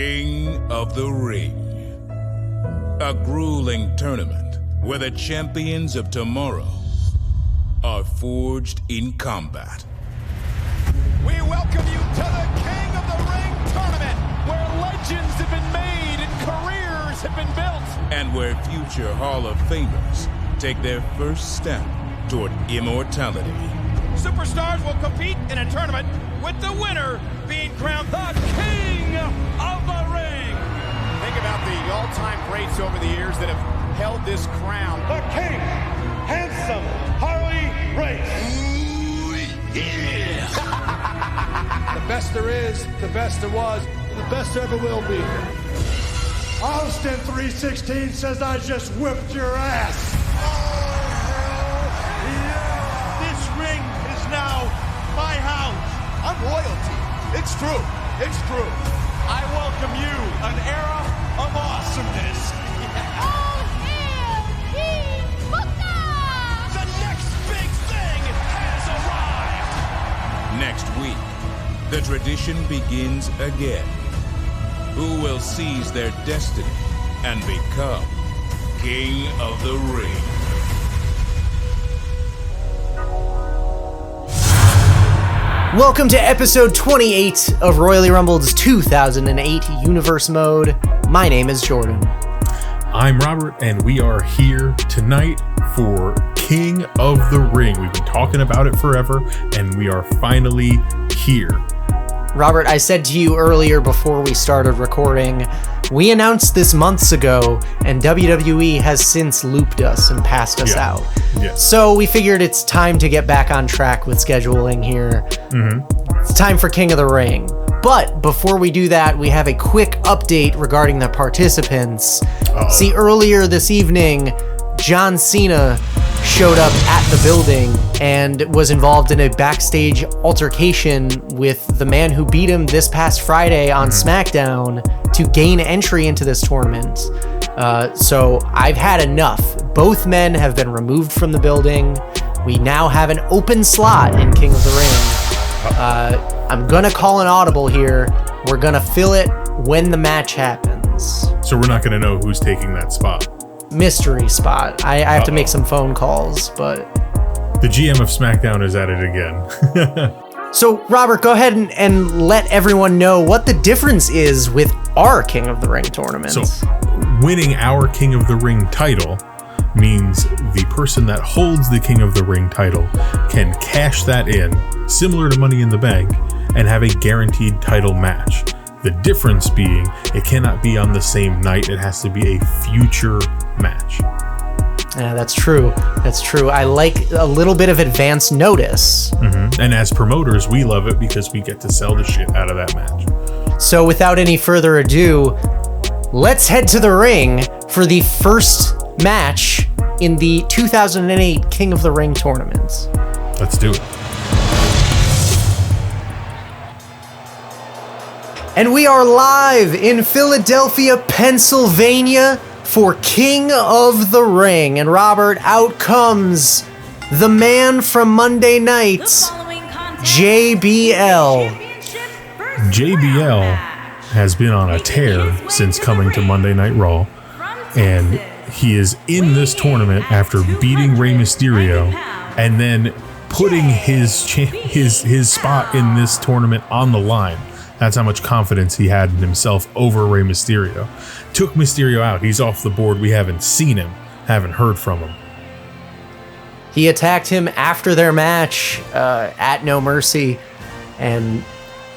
King of the Ring. A grueling tournament where the champions of tomorrow are forged in combat. We welcome you to the King of the Ring tournament, where legends have been made and careers have been built. And where future Hall of Famers take their first step toward immortality. Superstars will compete in a tournament with the winner being crowned the King of the Ring. Think about the all-time greats over the years that have held this crown. The King, handsome Harley Race. Ooh, yeah. The best there is, the best there was, the best there ever will be. Austin 316 says I just whipped your ass. This ring is now my house. I'm royalty. It's true. It's true. I welcome you, an era of awesomeness. All hail King Booker! The next big thing has arrived. Next week, the tradition begins again. Who will seize their destiny and become King of the Ring? Welcome to episode 28 of Royally Rumbled's 2008 Universe Mode. My name is Jordan. I'm Robert, and we are here tonight for King of the Ring. We've been talking about it forever, and we are finally here. Robert, I said to you earlier before we started recording, we announced this months ago, and WWE has since looped us and passed us out. Yeah. So we figured it's time to get back on track with scheduling here. It's time for King of the Ring. But before we do that, we have a quick update regarding the participants. See, earlier this evening, John Cena showed up at the building and was involved in a backstage altercation with the man who beat him this past Friday on SmackDown to gain entry into this tournament. So I've had enough. Both men have been removed from the building. We now have an open slot in King of the Ring. I'm gonna call an audible here. We're gonna fill it when the match happens. So we're not going to know who's taking that spot. Mystery spot. I have to make some phone calls, but... The GM of SmackDown is at it again. So, Robert, go ahead and let everyone know what the difference is with our King of the Ring tournament. So, winning our King of the Ring title means the person that holds the King of the Ring title can cash that in, similar to Money in the Bank, and have a guaranteed title match. The difference being, it cannot be on the same night. It has to be a future match. Yeah, that's true. That's true. I like a little bit of advance notice. And as promoters, we love it because we get to sell the shit out of that match. So without any further ado, let's head to the ring for the first match in the 2008 King of the Ring tournament. Let's do it. And we are live in Philadelphia, Pennsylvania for King of the Ring. And Robert, out comes the man from Monday night, JBL. JBL has been on a tear since coming to Monday Night Raw, and he is in this tournament after beating Rey Mysterio and then putting his spot in this tournament on the line. That's how much confidence he had in himself over Rey Mysterio. Took Mysterio out. He's off the board. We haven't seen him, haven't heard from him. He attacked him after their match at No Mercy, and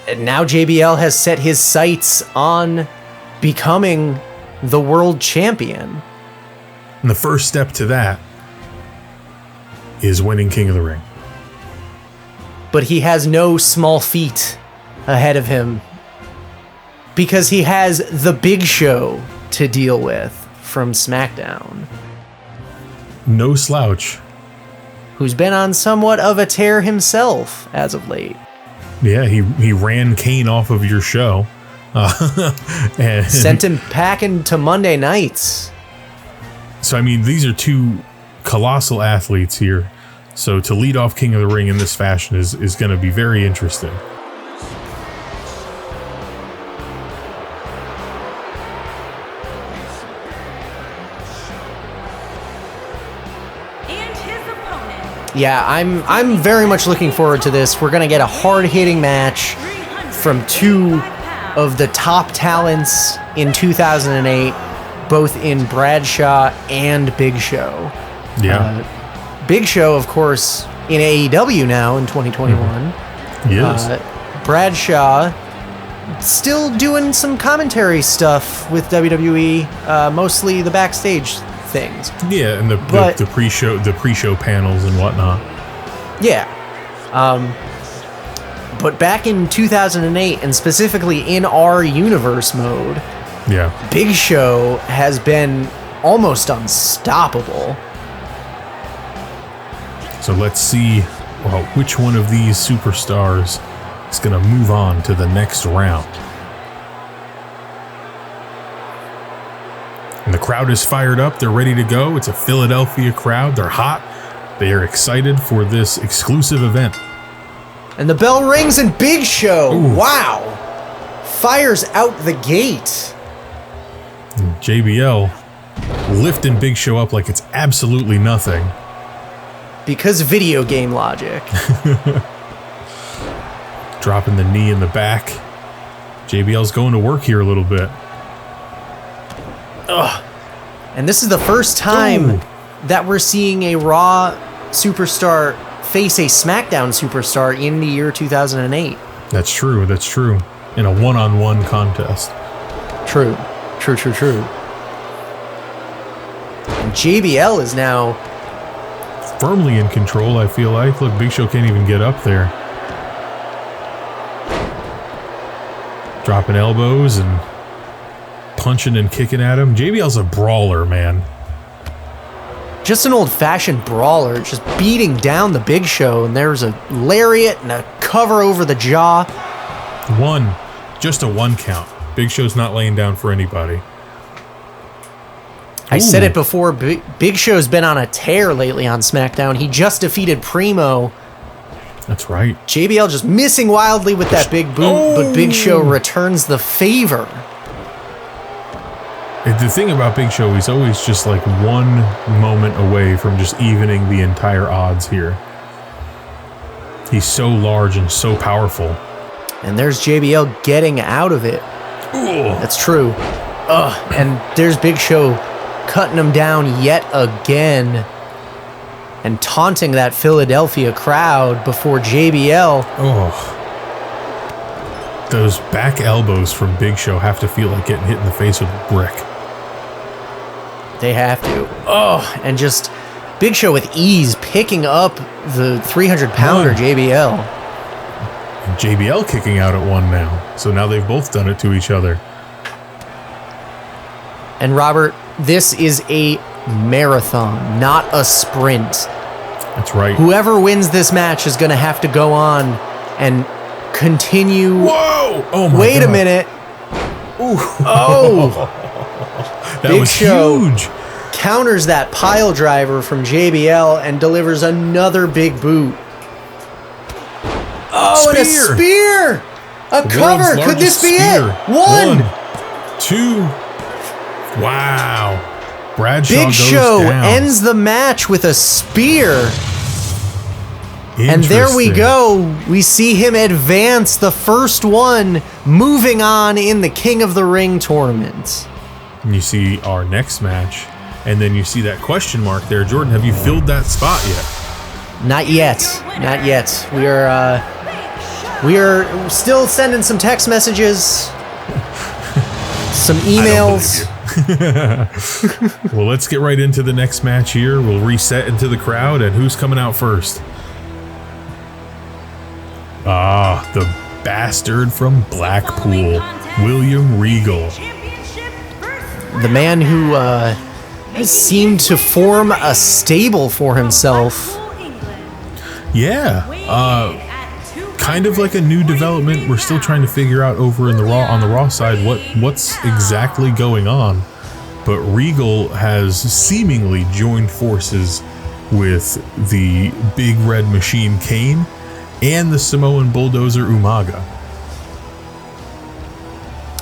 now JBL has set his sights on becoming the world champion. And the first step to that is winning King of the Ring. But he has no small feat ahead of him because he has the Big Show to deal with from SmackDown. No slouch. Who's been on somewhat of a tear himself as of late. Yeah, he ran Kane off of your show. And sent him packing to Monday nights. So, I mean, these are two colossal athletes here. So to lead off King of the Ring in this fashion is going to be very interesting. Yeah, I'm very much looking forward to this. We're gonna get a hard-hitting match from two of the top talents in 2008, both in Bradshaw and Big Show. Yeah. Big Show, of course, in AEW now in 2021. Yes. Bradshaw still doing some commentary stuff with WWE, mostly the backstage things. Yeah, and the pre-show panels and whatnot. Yeah. But back in 2008, and specifically in our Universe Mode, Yeah. Big Show has been almost unstoppable. So let's see which one of these superstars is going to move on to the next round. And the crowd is fired up. They're ready to go. It's a Philadelphia crowd. They're hot. They are excited for this exclusive event. And the bell rings and Big Show, Ooh. wow, fires out the gate. And JBL lifting Big Show up like it's absolutely nothing. Because video game logic. Dropping the knee in the back. JBL's going to work here a little bit. And this is the first time Ooh. that we're seeing a Raw superstar face a SmackDown superstar in the year 2008. That's true. That's true. In a one-on-one contest. True. True. And JBL is now Firmly in control, I feel like. Look, Big Show can't even get up there. Dropping elbows and punching and kicking at him. JBL's a brawler, man. just an old-fashioned brawler, just beating down the Big Show, and there's a lariat and a cover over the jaw. Just a one count. Big Show's not laying down for anybody. I said it before, Big Show's been on a tear lately on SmackDown. He just defeated Primo. That's right. JBL just missing wildly with that big boot, but Big Show returns the favor. The thing about Big Show, he's always just like one moment away from just evening the entire odds here. He's so large and so powerful. And there's JBL getting out of it. Ooh. That's true. And there's Big Show cutting him down yet again and taunting that Philadelphia crowd before JBL. Oh. Those back elbows from Big Show have to feel like getting hit in the face with a brick. They have to. And just Big Show with ease picking up the 300-pounder JBL. And JBL kicking out at one now. So now they've both done it to each other. And Robert, this is a marathon, not a sprint. That's right. Whoever wins this match is going to have to go on and continue. Whoa! Oh my Wait God. a minute. Ooh. Oh! That Big was Show huge. counters that pile driver from JBL and delivers another big boot. Oh, and a spear! A cover! Could this be it? One, 2. Wow. Bradshaw Big goes Show down. ends the match with a spear. And there we Interesting. go. We see him advance the first one, moving on in the King of the Ring tournament. And you see our next match, and then you see that question mark there. Jordan, have you filled that spot yet? Not yet. Not yet. We are still sending some text messages, some emails. Well, let's get right into the next match here. We'll reset into the crowd, and who's coming out first? The bastard from Blackpool, William Regal. The man who seemed to form a stable for himself. Yeah, kind of like a new development. We're still trying to figure out over in the Raw side what's exactly going on. But Regal has seemingly joined forces with the Big Red Machine Kane and the Samoan Bulldozer Umaga.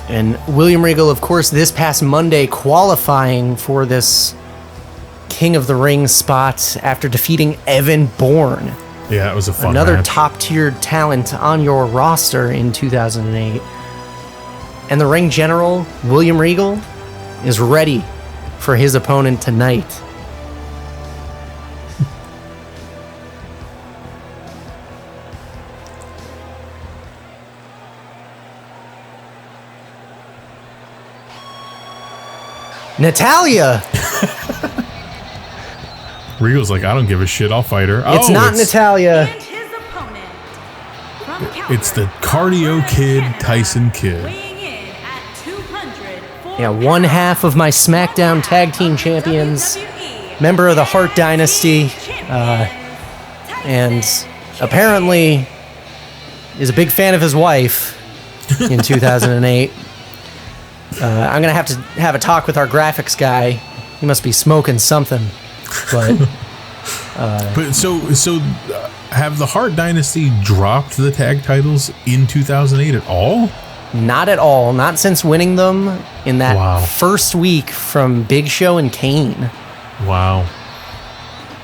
And William Regal, of course, this past Monday qualifying for this King of the Ring spot after defeating Evan Bourne. Yeah, it was a fun Another match. top-tiered talent on your roster in 2008. And the ring general, William Regal, is ready for his opponent tonight. Natalia! Regal's like, I don't give a shit, I'll fight her. It's not Natalia. And his opponent from It's the Cardio Kid, Tyson Kidd. weighing in at 204 Yeah, one half of my SmackDown Tag Team Champions, WWE member of the Hart Dynasty, and apparently is a big fan of his wife in 2008. I'm going to have a talk with our graphics guy. He must be smoking something. But so have the Hart Dynasty dropped the tag titles in 2008 at all? not at all. Not since winning them in that Wow. first week from Big Show and Kane. Wow.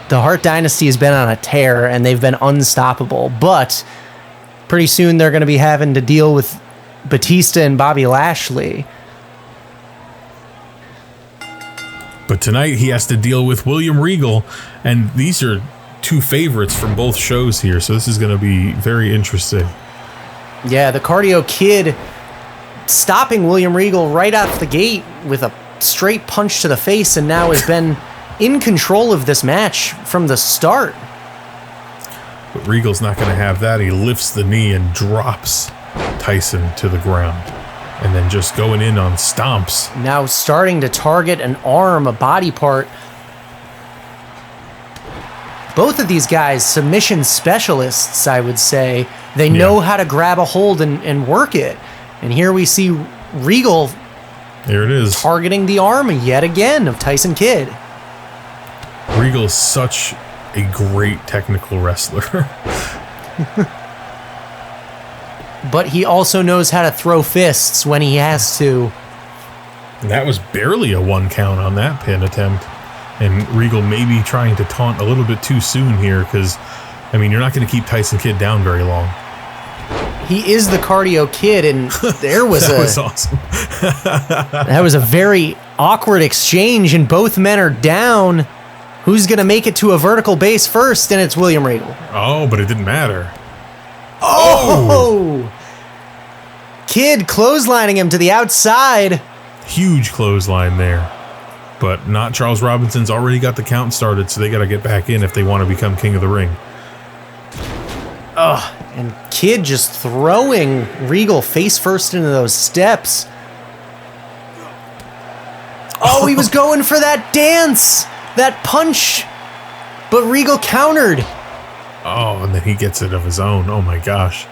The Hart Dynasty has been on a tear, and they've been unstoppable. But pretty soon they're going to be having to deal with Batista and Bobby Lashley. But tonight he has to deal with William Regal, and these are two favorites from both shows here, so this is going to be very interesting. Yeah, the Cardio Kid stopping William Regal right off the gate with a straight punch to the face, and now has been in control of this match from the start. But Regal's not going to have that. He lifts the knee and drops Tyson to the ground, and then just going in on stomps. Now starting to target an arm, a body part. Both of these guys, submission specialists, I would say. They know how to grab a hold and work it. And here we see Regal There it is. targeting the arm yet again of Tyson Kidd. Regal's such a great technical wrestler. But he also knows how to throw fists when he has to. And that was barely a 1 count on that pin attempt. And Regal maybe trying to taunt a little bit too soon here, because, I mean, you're not going to keep Tyson Kidd down very long. He is the Cardio Kid, and there was That was awesome. that was a very awkward exchange, and both men are down. Who's going to make it to a vertical base first? And it's William Regal. Oh, but it didn't matter. Oh! Kid clotheslining him to the outside. Huge clothesline there. But not Charles Robinson's already got the count started, so they got to get back in if they want to become King of the Ring. And Kid just throwing Regal face first into those steps. Oh, he was going for that dance, that punch, but Regal countered. Oh, and then he gets it of his own. Oh my gosh.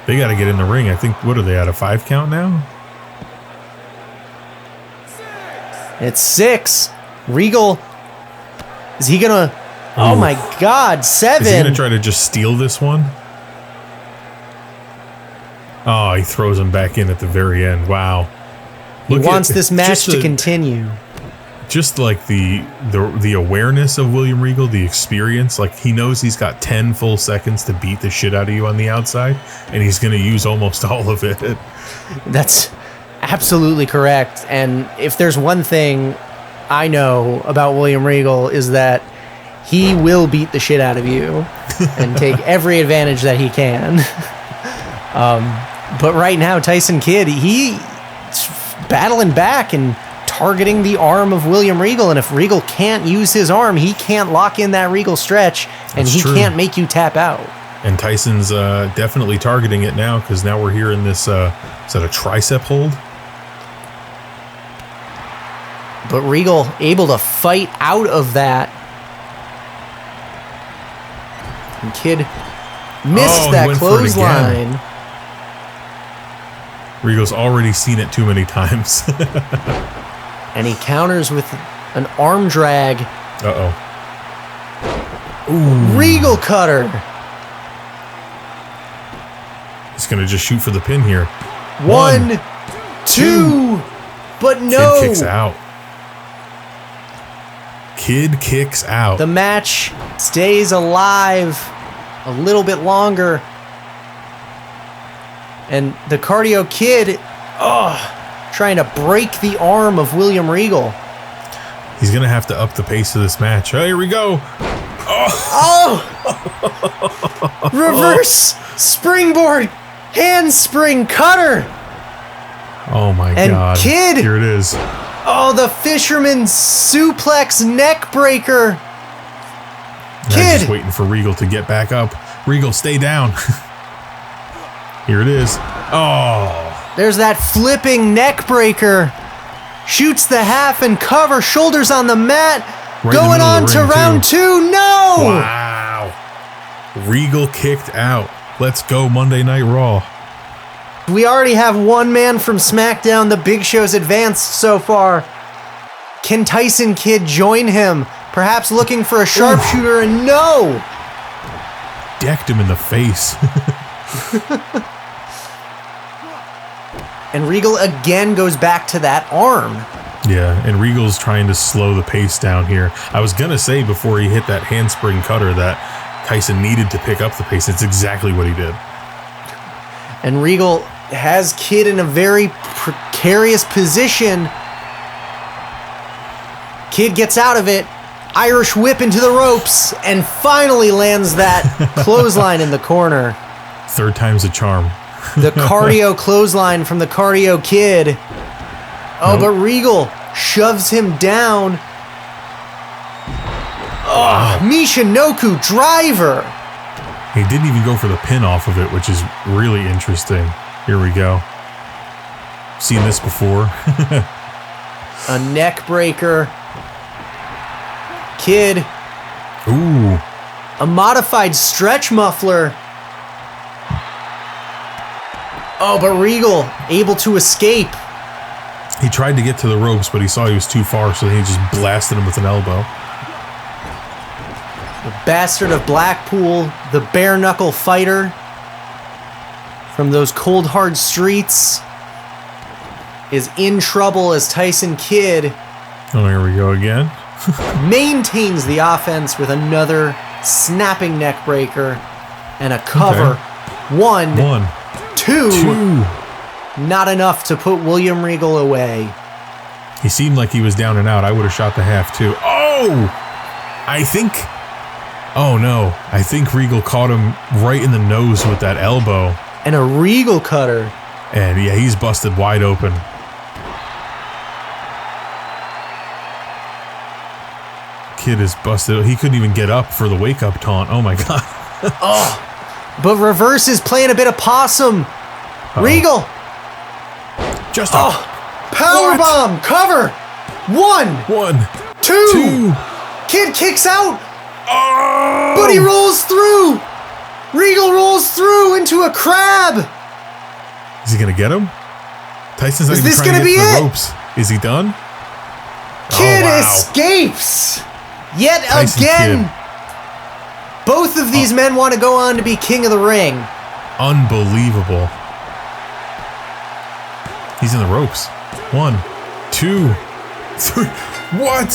They got to get in the ring. I think, what are they at, a 5 count now? It's 6. Regal, is he gonna, oh my God, 7. Is he going to try to just steal this one? Oh, he throws him back in at the very end. Wow. He wants this match just to continue. Just like the awareness of William Regal, the experience, like he knows he's got 10 full seconds to beat the shit out of you on the outside, and he's going to use almost all of it. That's absolutely correct. And if there's one thing I know about William Regal is that he will beat the shit out of you and take every advantage that he can. But right now, Tyson Kidd, he's battling back and targeting the arm of William Regal. And if Regal can't use his arm, he can't lock in that Regal stretch, and he can't make you tap out. And Tyson's definitely targeting it now, because now we're hearing this, is that a tricep hold? But Regal able to fight out of that. And Kidd missed that went for it again. clothesline. Regal's already seen it too many times. And he counters with an arm drag. Uh-oh. Regal cutter. He's going to just shoot for the pin here. 1, 2, but no. Kid kicks out. Kid kicks out. The match stays alive a little bit longer. And the Cardio Kid, trying to break the arm of William Regal. He's going to have to up the pace of this match. Oh, here we go. Reverse springboard handspring cutter. Oh my And God. Kid. Here it is. Oh, the fisherman's suplex neck breaker. I'm Kid. just waiting for Regal to get back up. Regal, stay down. Here it is. Oh. There's that flipping neck breaker. Shoots the half and cover, shoulders on the mat. Right in the Going middle on of the to ring, round too. 2. No! Wow. Regal kicked out. Let's go Monday Night Raw. We already have one man from SmackDown, the Big Show's advanced so far. Can Tyson Kidd join him? Perhaps looking for a sharpshooter, and no! Decked him in the face. And Regal again goes back to that arm. Yeah, and Regal's trying to slow the pace down here. I was going to say before he hit that handspring cutter that Tyson needed to pick up the pace. It's exactly what he did. And Regal has Kidd in a very precarious position. Kidd gets out of it, Irish whip into the ropes, and finally lands that clothesline in the corner. Third time's a charm. The cardio clothesline from the Cardio Kid. Oh, Nope. but Regal shoves him down. Oh, Michinoku driver. He didn't even go for the pin off of it, which is really interesting. Here we go. Seen this before. A neck breaker. Kid. Ooh. A modified stretch muffler. Oh, but Regal able to escape. He tried to get to the ropes, but he saw he was too far, so he just blasted him with an elbow. The Bastard of Blackpool, the bare knuckle fighter from those cold hard streets, is in trouble as Tyson Kidd Oh, here we go again. maintains the offense with another snapping neck breaker and a cover. Okay. One, two. Two. Not enough to put William Regal away. He seemed like he was down and out. I would have shot the half too. Oh! I think... Oh no. I think Regal caught him right in the nose with that elbow. And a Regal cutter. And yeah, he's busted wide open. Kid is busted. He couldn't even get up for the wake-up taunt. Oh my god. But Reverse is playing a bit of possum. Regal. Just a Powerbomb. Cover. One. Two. Two. Kid kicks out. Oh! But he rolls through. Regal rolls through into a crab. Is he gonna get him? Tyson's not Is even this trying gonna to get be to the it? ropes. Is he done? Kid Oh, wow. escapes. Yet Tyson again. Kidd. Both of these men want to go on to be king of the ring. Unbelievable. He's in the ropes. 1, 2, 3. What?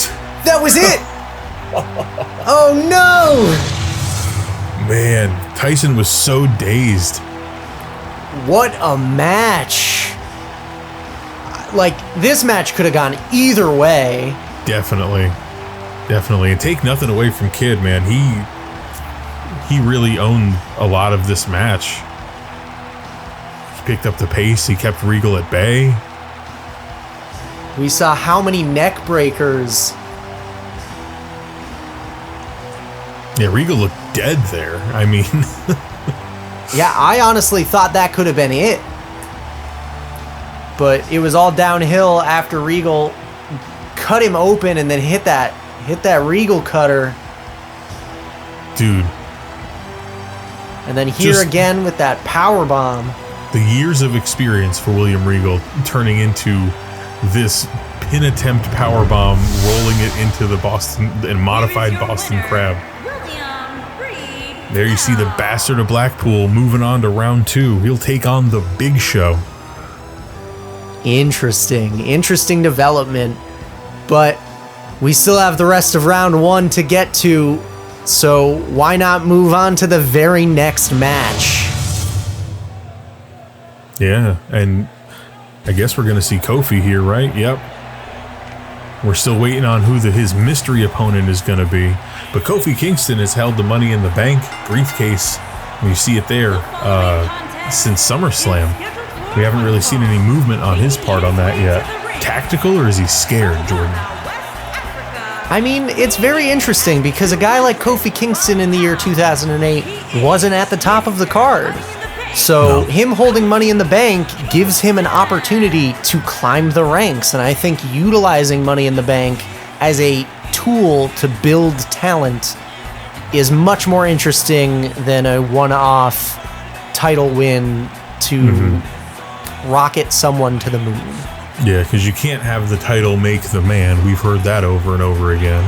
That was it. Oh no. Man, Tyson was so dazed. What a match. Like, this match could have gone either way. Definitely. Definitely. And take nothing away from Kid, man. He really owned a lot of this match. He picked up the pace. He kept Regal at bay. We saw how many neck breakers. Yeah, Regal looked dead there. I mean, Yeah, I honestly thought that could have been it. But it was all downhill after Regal cut him open and then hit that Regal cutter. dude, And then here Just- again with that power bomb. the years of experience for William Regal turning into this pin attempt powerbomb, rolling it into the Boston and modified Boston Crab. There you see the Bastard of Blackpool moving on to round 2. He'll take on the Big Show. Interesting development. But we still have the rest of round 1 to get to, so why not move on to the very next match? Yeah, and I guess we're going to see Kofi here, right? Yep. We're still waiting on who his mystery opponent is going to be. But Kofi Kingston has held the Money in the Bank briefcase. You see it there since SummerSlam. We haven't really seen any movement on his part on that yet. Tactical, or is he scared, Jordan? I mean, it's very interesting because a guy like Kofi Kingston in the year 2008 wasn't at the top of the card. So him holding Money in the Bank gives him an opportunity to climb the ranks, and I think utilizing Money in the Bank as a tool to build talent is much more interesting than a one-off title win to rocket someone to the moon. Yeah, because you can't have the title make the man. We've heard that over and over again.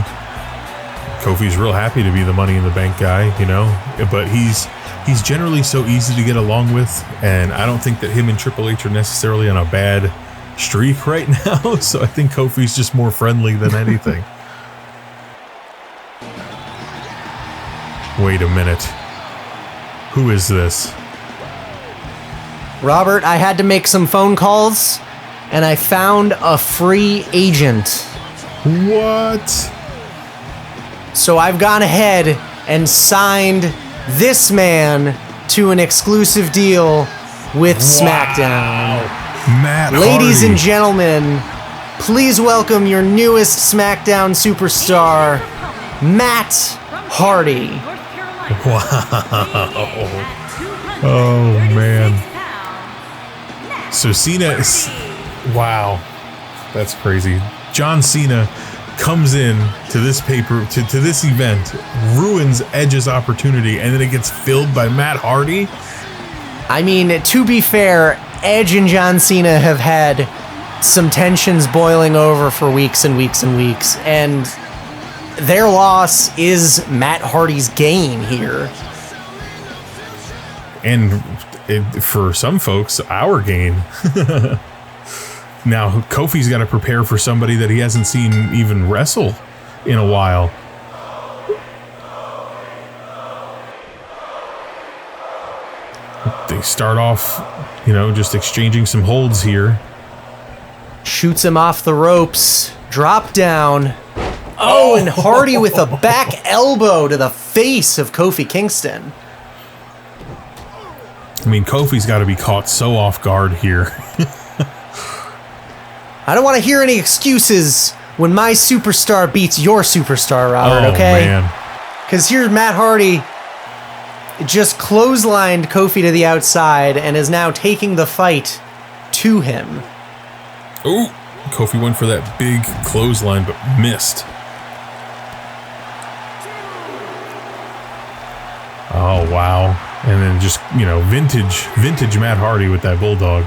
Kofi's real happy to be the Money in the Bank guy, you know, but he's generally so easy to get along with, and I don't think that him and Triple H are necessarily on a bad streak right now, so I think Kofi's just more friendly than anything. Wait a minute. Who is this? Robert, I had to make some phone calls, and I found a free agent. What? So I've gone ahead and signed this man to an exclusive deal with SmackDown. Matt Ladies Hardy. and gentlemen, please welcome your newest SmackDown superstar, Matt Hardy. Wow. Oh, man. So Cena is... Wow. That's crazy. John Cena comes in to this to this event, ruins Edge's opportunity, and then it gets filled by Matt Hardy. I mean, to be fair, Edge and John Cena have had some tensions boiling over for weeks and weeks and weeks, and their loss is Matt Hardy's gain here. And for some folks, our gain. Now, Kofi's got to prepare for somebody that he hasn't seen even wrestle in a while. They start off, you know, just exchanging some holds here. Shoots him off the ropes, drop down. Oh, and Hardy with a back elbow to the face of Kofi Kingston. I mean, Kofi's got to be caught so off guard here. I don't want to hear any excuses when my superstar beats your superstar, Robert, okay? Man. Because here's Matt Hardy just clotheslined Kofi to the outside and is now taking the fight to him. Ooh, Kofi went for that big clothesline, but missed. Oh, wow. And then just, you know, vintage Matt Hardy with that bulldog.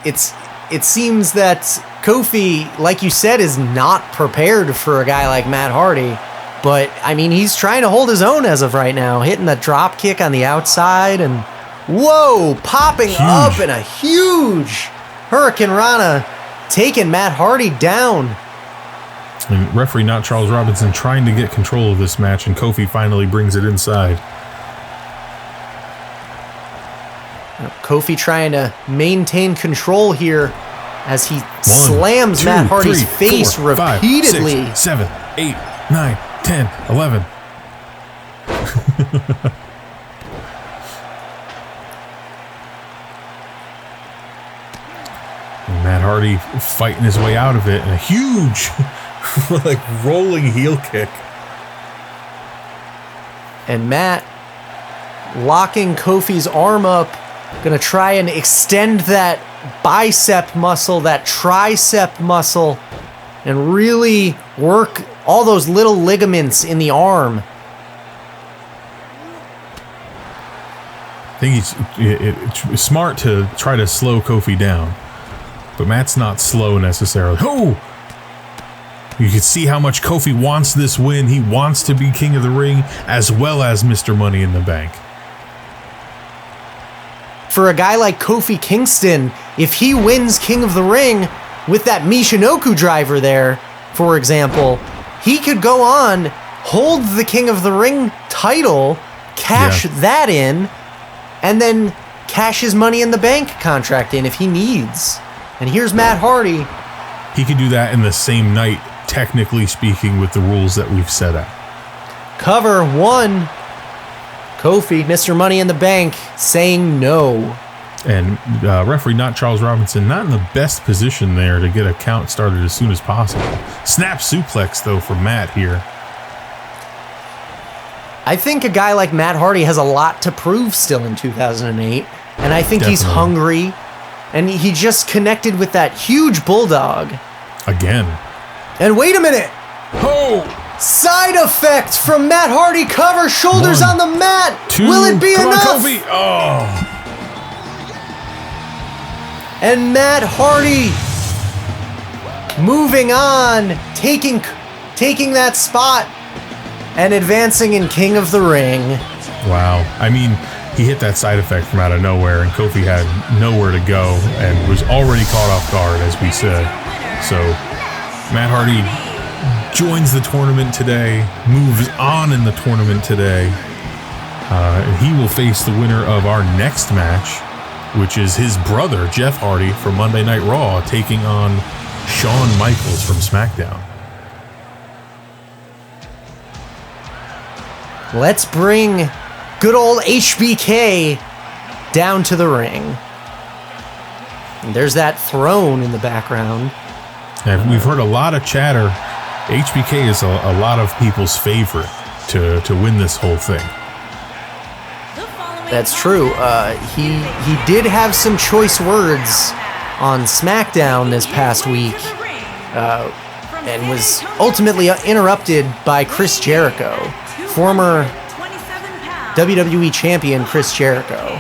It seems that Kofi, like you said, is not prepared for a guy like Matt Hardy. But, I mean, he's trying to hold his own as of right now, hitting the drop kick on the outside and, whoa, popping up in a huge Hurricane Rana, taking Matt Hardy down. And referee not Charles Robinson trying to get control of this match, and Kofi finally brings it inside. Kofi trying to maintain control here as he slams Matt Hardy's face repeatedly. 5, 6, 7, 8, 9, 10, 11. And Matt Hardy fighting his way out of it, and a huge like rolling heel kick. And Matt locking Kofi's arm up, gonna try and extend that bicep muscle, that tricep muscle, and really work all those little ligaments in the arm. I think it's smart to try to slow Kofi down, but Matt's not slow necessarily. Oh! You can see how much Kofi wants this win. He wants to be King of the Ring as well as Mr. Money in the Bank. For a guy like Kofi Kingston, if he wins King of the Ring, with that Michinoku driver there, for example, he could go on, hold the King of the Ring title, cash that in, and then cash his Money in the Bank contract in if he needs. And here's Matt Hardy. He could do that in the same night, technically speaking, with the rules that we've set up. Cover 1. Kofi, Mr. Money in the Bank, saying no. And referee not Charles Robinson, not in the best position there to get a count started as soon as possible. Snap suplex, though, for Matt here. I think a guy like Matt Hardy has a lot to prove still in 2008. And I think he's hungry. And he just connected with that huge bulldog. Again. And wait a minute. Oh! Side effect from Matt Hardy. Cover, shoulders 1, on the mat. 2, will it be come enough? on, Kofi. Oh! And Matt Hardy moving on, taking that spot and advancing in King of the Ring. Wow. I mean, he hit that side effect from out of nowhere, and Kofi had nowhere to go and was already caught off guard, as we said. So Matt Hardy joins the tournament today, moves on in the tournament today, and he will face the winner of our next match, which is his brother, Jeff Hardy, from Monday Night Raw, taking on Shawn Michaels from SmackDown. Let's bring good old HBK down to the ring. And there's that throne in the background. And we've heard a lot of chatter. HBK is a lot of people's favorite to win this whole thing. That's true. He did have some choice words on SmackDown this past week, and was ultimately interrupted by Chris Jericho, former WWE champion Chris Jericho.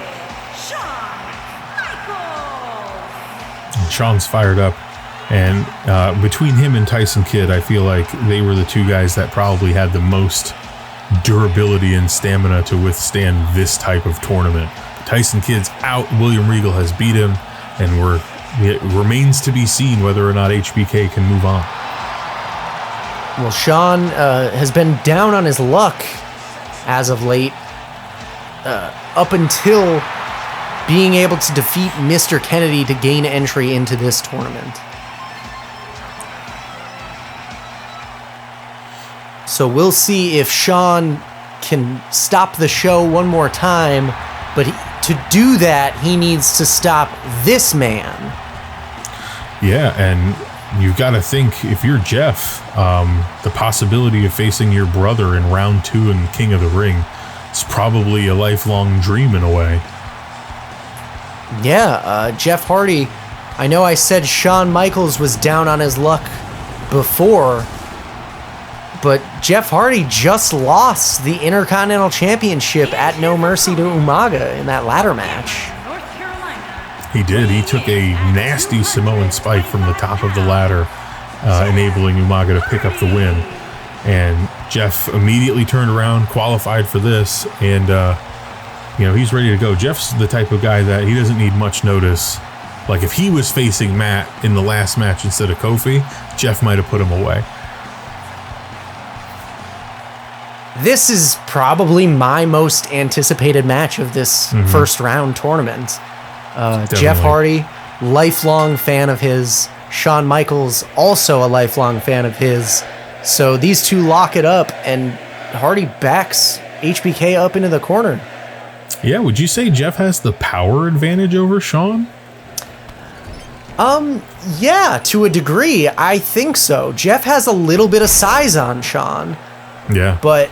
Shawn's fired up, and between him and Tyson Kidd, I feel like they were the two guys that probably had the most durability and stamina to withstand this type of tournament. Tyson Kidd's out, William Regal has beat him, and it remains to be seen whether or not HBK can move on. Well, Shawn has been down on his luck as of late, up until being able to defeat Mr. Kennedy to gain entry into this tournament. So we'll see if Shawn can stop the show one more time, but to do that, he needs to stop this man. Yeah, and you've got to think, if you're Jeff, the possibility of facing your brother in round 2 in King of the Ring is probably a lifelong dream in a way. Yeah, Jeff Hardy, I know I said Shawn Michaels was down on his luck before, but Jeff Hardy just lost the Intercontinental Championship at No Mercy to Umaga in that ladder match. He did. He took a nasty Samoan spike from the top of the ladder, enabling Umaga to pick up the win. And Jeff immediately turned around, qualified for this, and he's ready to go. Jeff's the type of guy that he doesn't need much notice. Like, if he was facing Matt in the last match instead of Kofi, Jeff might have put him away. This is probably my most anticipated match of this first round tournament. Jeff Hardy, lifelong fan of his. Shawn Michaels, also a lifelong fan of his. So these two lock it up, and Hardy backs HBK up into the corner. Yeah, would you say Jeff has the power advantage over Shawn? Yeah, to a degree, I think so. Jeff has a little bit of size on Shawn. Yeah. But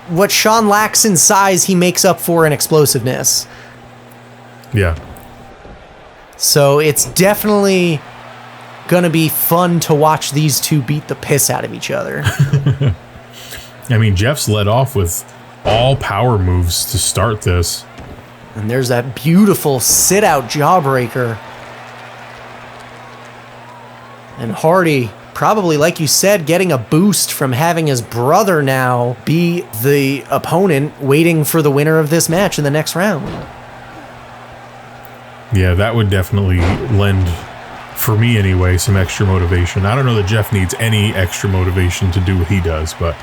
what Shawn lacks in size, he makes up for in explosiveness. Yeah. So it's definitely going to be fun to watch these two beat the piss out of each other. I mean, Jeff's led off with all power moves to start this. And there's that beautiful sit-out jawbreaker. And Hardy, probably, like you said, getting a boost from having his brother now be the opponent waiting for the winner of this match in the next round. Yeah, that would definitely lend for me anyway, some extra motivation. I don't know that Jeff needs any extra motivation to do what he does, but...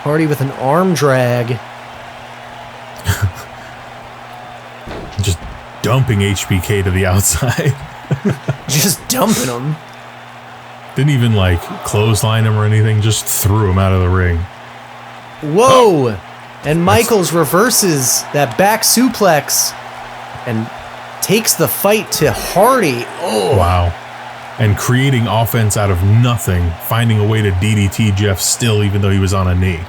Hardy with an arm drag. Just dumping HBK to the outside. Just dumping him. Didn't even, like, clothesline him or anything. Just threw him out of the ring. Whoa! And Michaels reverses that back suplex and takes the fight to Hardy. Oh. Wow. And creating offense out of nothing, finding a way to DDT Jeff still, even though he was on a knee.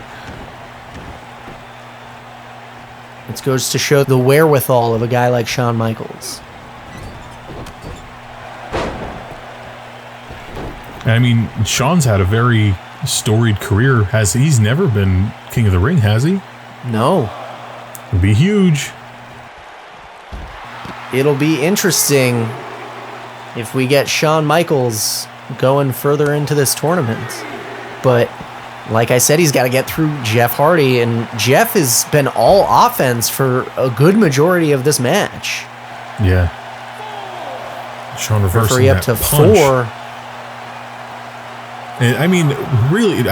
It goes to show the wherewithal of a guy like Shawn Michaels. I mean, Shawn's had a very storied career. He's never been King of the Ring, has he? No. It'd be huge. It'll be interesting if we get Shawn Michaels going further into this tournament. But like I said, he's got to get through Jeff Hardy, and Jeff has been all offense for a good majority of this match. Yeah. Shawn reversing Referee up that to punch. 4. And, I mean, really,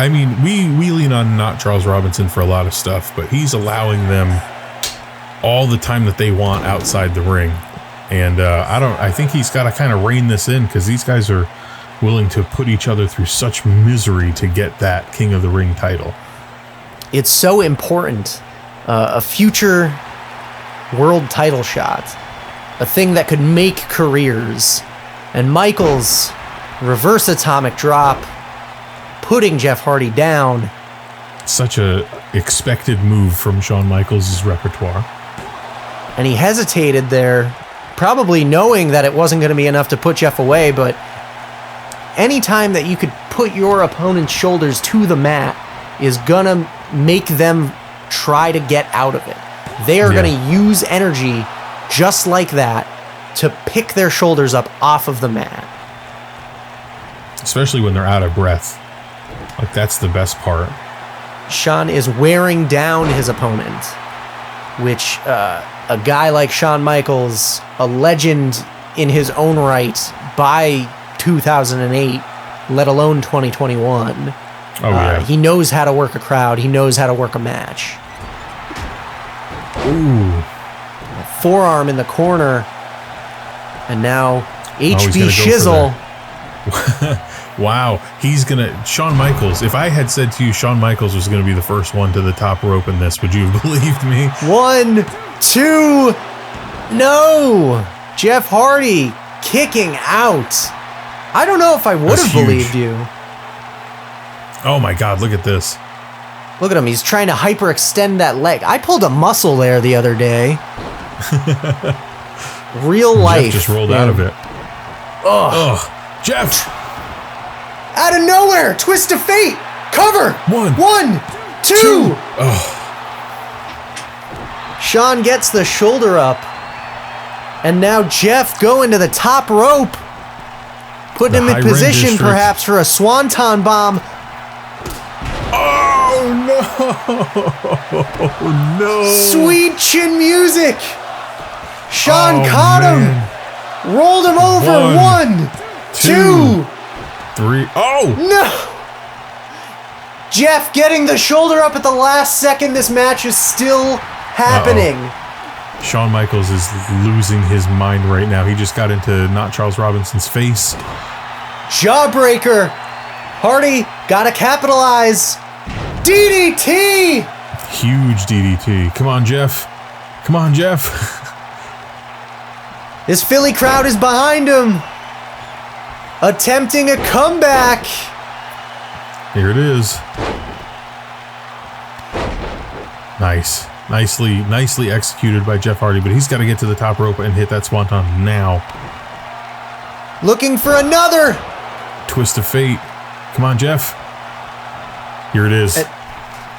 we lean on not Charles Robinson for a lot of stuff, but he's allowing them all the time that they want outside the ring. And I think he's got to kind of rein this in, because these guys are willing to put each other through such misery to get that King of the Ring title. It's so important. A future world title shot. A thing that could make careers. And Michaels, reverse atomic drop, putting Jeff Hardy down. Such a expected move from Shawn Michaels' repertoire. And he hesitated there, probably knowing that it wasn't going to be enough to put Jeff away, but anytime that you could put your opponent's shoulders to the mat is going to make them try to get out of it. They are going to use energy just like that to pick their shoulders up off of the mat. Especially when they're out of breath. Like, that's the best part. Shawn is wearing down his opponent, which a guy like Shawn Michaels, a legend in his own right by 2008, let alone 2021. Oh, yeah. He knows how to work a crowd. He knows how to work a match. Ooh. Forearm in the corner. And now HB he's gonna Shizzle. Wow, he's gonna... Shawn Michaels, if I had said to you Shawn Michaels was gonna be the first one to the top rope in this, would you have believed me? 1, 2, no! Jeff Hardy kicking out. I don't know if I would have believed you. Oh my God, look at this. Look at him, he's trying to hyperextend that leg. I pulled a muscle there the other day. Real life. Jeff just rolled out of it. Ugh. Jeff! Out of nowhere! Twist of fate! Cover! 1, 2! Shawn gets the shoulder up. And now Jeff going to the top rope. Putting him in position perhaps for a swanton bomb. Oh no! Sweet chin music! Shawn caught him! Rolled him over! 1, 2, 3. Oh! No! Jeff getting the shoulder up at the last second. This match is still happening. Shawn Michaels is losing his mind right now. He just got into not Charles Robinson's face. Jawbreaker. Hardy gotta capitalize. DDT! Huge DDT. Come on, Jeff. Come on, Jeff. This Philly crowd is behind him. Attempting a comeback. Here it is. Nice. Nicely executed by Jeff Hardy, but he's got to get to the top rope and hit that swanton now. Looking for another. Twist of fate. Come on, Jeff. Here it is.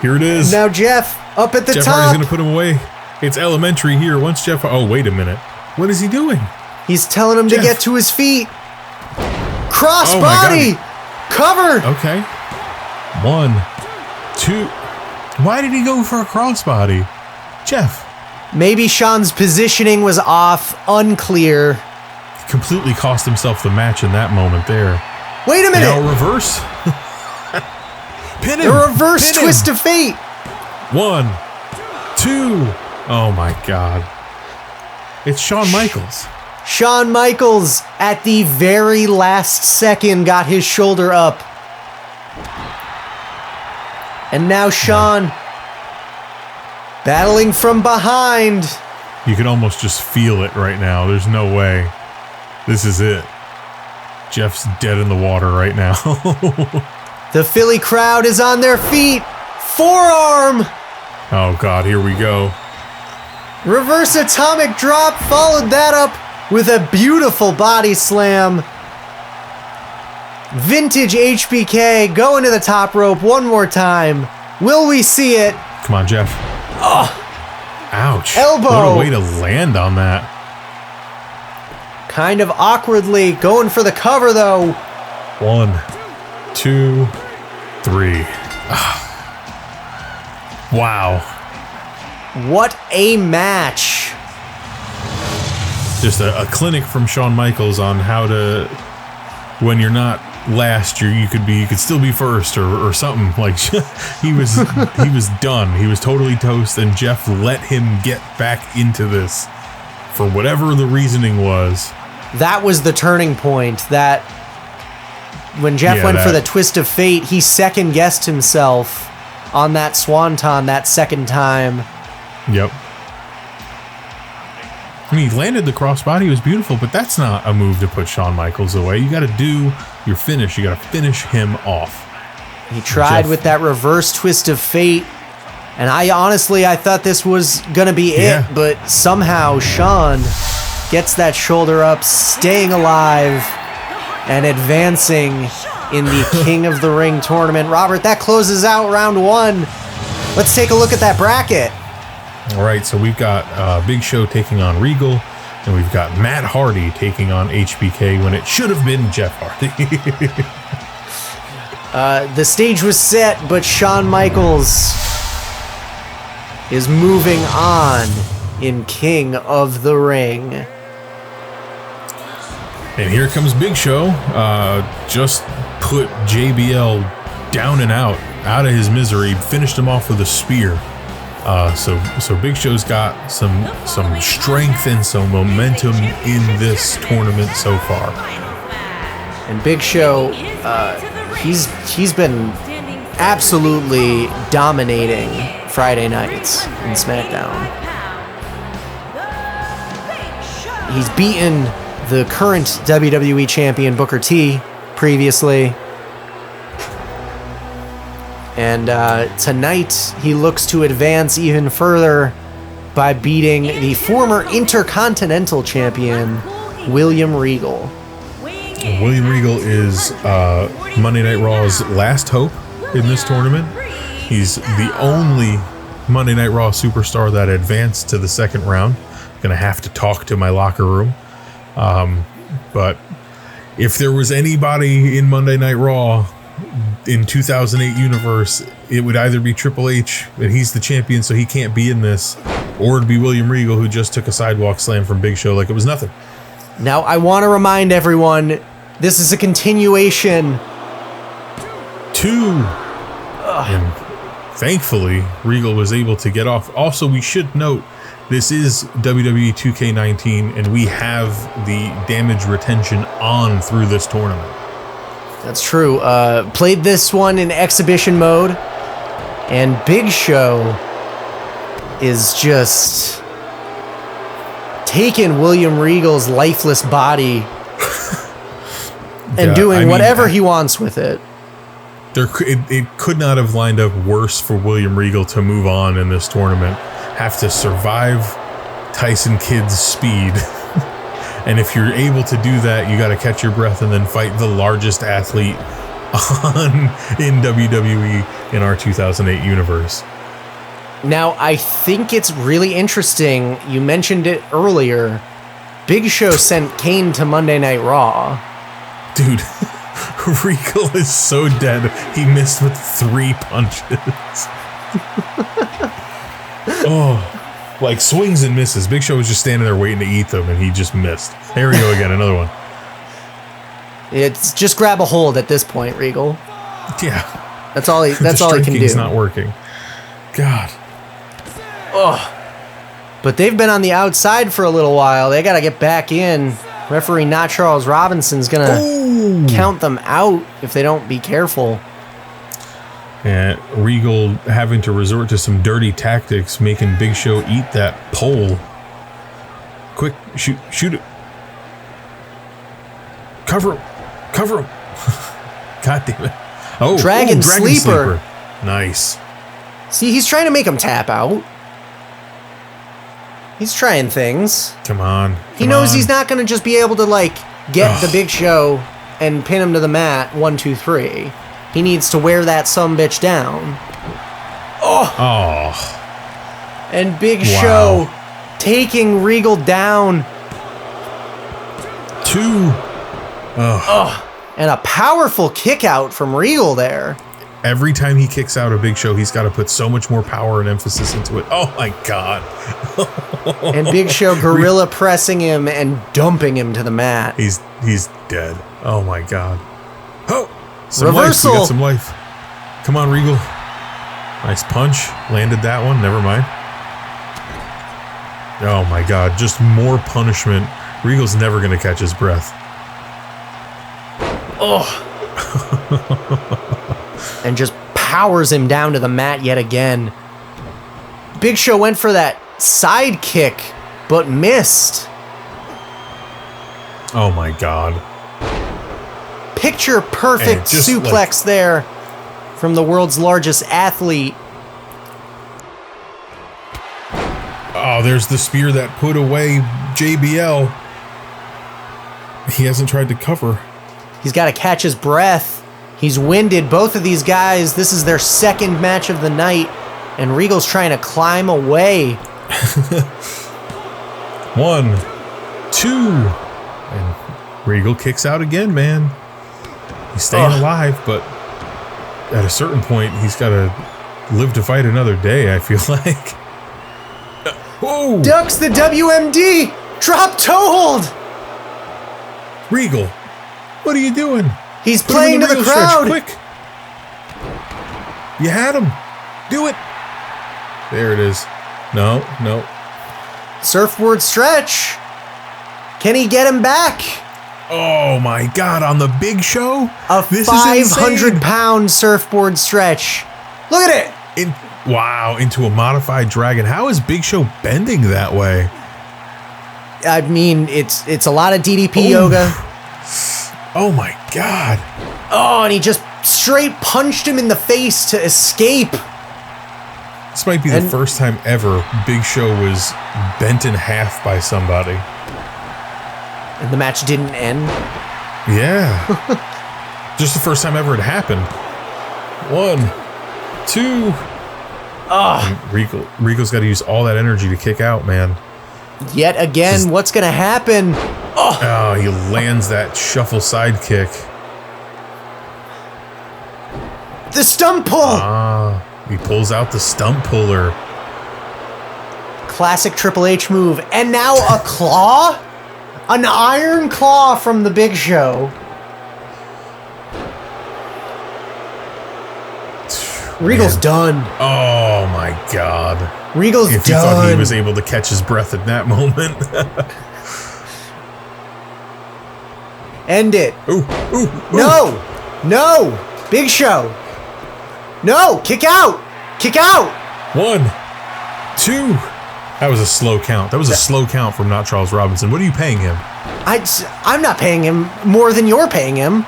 Here it is. Now Jeff up at the Jeff top. Hardy's going to put him away. It's elementary here. Once Jeff... Oh, wait a minute. What is he doing? He's telling him Jeff. to get to his feet. Crossbody. Covered. Okay. 1, 2. Why did he go for a crossbody? Jeff. Maybe Shawn's positioning was off, unclear. completely cost himself the match in that moment there. Wait a minute. Now reverse. Pin him. The reverse twist of fate. 1, 2. Oh my God. It's Shawn Michaels. Shawn Michaels at the very last second got his shoulder up. And now Shawn battling from behind. You can almost just feel it right now. There's no way. This is it. Jeff's dead in the water right now. The Philly crowd is on their feet. Forearm. Oh God, here we go. Reverse atomic drop, followed that up with a beautiful body slam. Vintage HBK going to the top rope one more time. Will we see it? Come on, Jeff. Oh. Ouch. Elbow. What a way to land on that. Kind of awkwardly going for the cover though. 1, 2, 3. Wow. What a match. Just a clinic from Shawn Michaels on how to, when you're not last, you could still be first or something. Like he was done. He was totally toast, and Jeff let him get back into this for whatever the reasoning was. That was the turning point. That when Jeff went for the twist of fate, he second guessed himself on that swanton that second time. Yep. I mean, he landed the crossbody. It was beautiful, but that's not a move to put Shawn Michaels away. You got to do your finish. You got to finish him off. He tried with that reverse twist of fate, and I thought this was gonna be it, but somehow Shawn gets that shoulder up, staying alive, and advancing in the King of the Ring tournament. Robert, that closes out round 1. Let's take a look at that bracket. All right, so we've got Big Show taking on Regal, and we've got Matt Hardy taking on HBK when it should have been Jeff Hardy. The stage was set, but Shawn Michaels is moving on in King of the Ring. And here comes Big Show. Just put JBL down and out of his misery, finished him off with a spear. So Big Show's got some strength and some momentum in this tournament so far. And Big Show, he's been absolutely dominating Friday nights in SmackDown. He's beaten the current WWE champion Booker T previously. And tonight, he looks to advance even further by beating the former Intercontinental Champion, William Regal. William Regal is Monday Night Raw's last hope in this tournament. He's the only Monday Night Raw superstar that advanced to the second round. Gonna have to talk to my locker room. But if there was anybody in Monday Night Raw in 2008 universe, it would either be Triple H, and he's the champion, so he can't be in this, or it'd be William Regal, who just took a sidewalk slam from Big Show like it was nothing. Now, I want to remind everyone, this is a continuation. 2. And thankfully, Regal was able to get off. Also, we should note, this is WWE 2k19, and we have the damage retention on through this tournament. That's true. Played this one in exhibition mode, and Big Show is just taking William Regal's lifeless body and doing whatever he wants with it. It could not have lined up worse for William Regal to move on in this tournament. Have to survive Tyson Kidd's speed. And if you're able to do that, you got to catch your breath and then fight the largest athlete in WWE in our 2008 universe. Now, I think it's really interesting. You mentioned it earlier. Big Show sent Kane to Monday Night Raw. Dude, Regal is so dead. He missed with 3 punches. Oh. like swings and misses. Big Show was just standing there waiting to eat them, and he just missed. There we go again, another one. It's just grab a hold at this point, Regal. Yeah. That's all he can do. It's not working. God. Ugh. But they've been on the outside for a little while. They got to get back in. Referee Not Charles Robinson's going to count them out if they don't be careful. And Regal having to resort to some dirty tactics, making Big Show eat that pole. Quick, shoot it. Cover him. God damn it. Oh, Dragon Sleeper. Nice. See, he's trying to make him tap out. He's trying things. Come on. He knows he's not going to just be able to, like, get the Big Show and pin him to the mat 1, 2, 3. He needs to wear that sumbitch down. Oh. And Big Show taking Regal down. 2. And a powerful kick out from Regal there. Every time he kicks out a Big Show, he's got to put so much more power and emphasis into it. Oh my God. And Big Show gorilla pressing him and dumping him to the mat. He's dead. Oh my God. Oh, some reversal. Life. We got some life. Come on, Regal. Nice punch. Landed that one. Never mind. Oh my God. Just more punishment. Regal's never going to catch his breath. And just powers him down to the mat yet again. Big Show went for that side kick, but missed. Oh my God. Picture perfect suplex there from the world's largest athlete. Oh, there's the spear that put away JBL. He hasn't tried to cover. He's got to catch his breath. He's winded. Both of these guys, this is their second match of the night, and Regal's trying to climb away. 1, 2, and Regal kicks out again, man. He's staying alive, but at a certain point, he's got to live to fight another day, I feel like. Whoa! Ducks the WMD! Drop toe hold! Regal, what are you doing? He's playing to the crowd. Quick. You had him. Do it. There it is. No. Surfboard stretch. Can he get him back? Oh my God, on the Big Show? A 500-pound surfboard stretch. Look at it. Into a modified dragon. How is Big Show bending that way? I mean, it's a lot of DDP yoga. Oh my God. Oh, and he just straight punched him in the face to escape. This might be the first time ever Big Show was bent in half by somebody. And the match didn't end? Yeah. Just the first time ever it happened. 1, 2. Regal's got to use all that energy to kick out, man. Yet again, what's going to happen? Oh, he lands that shuffle side kick. The stump pull. He pulls out the stump puller. Classic Triple H move. And now a claw? An iron claw from the Big Show. Regal's done. Oh my God. Regal's done. If you thought he was able to catch his breath at that moment. End it. Ooh. No. Big Show. No. Kick out. 1, 2. That was a slow count. That was a slow count from Not Charles Robinson. What are you paying him? I'm not paying him more than you're paying him.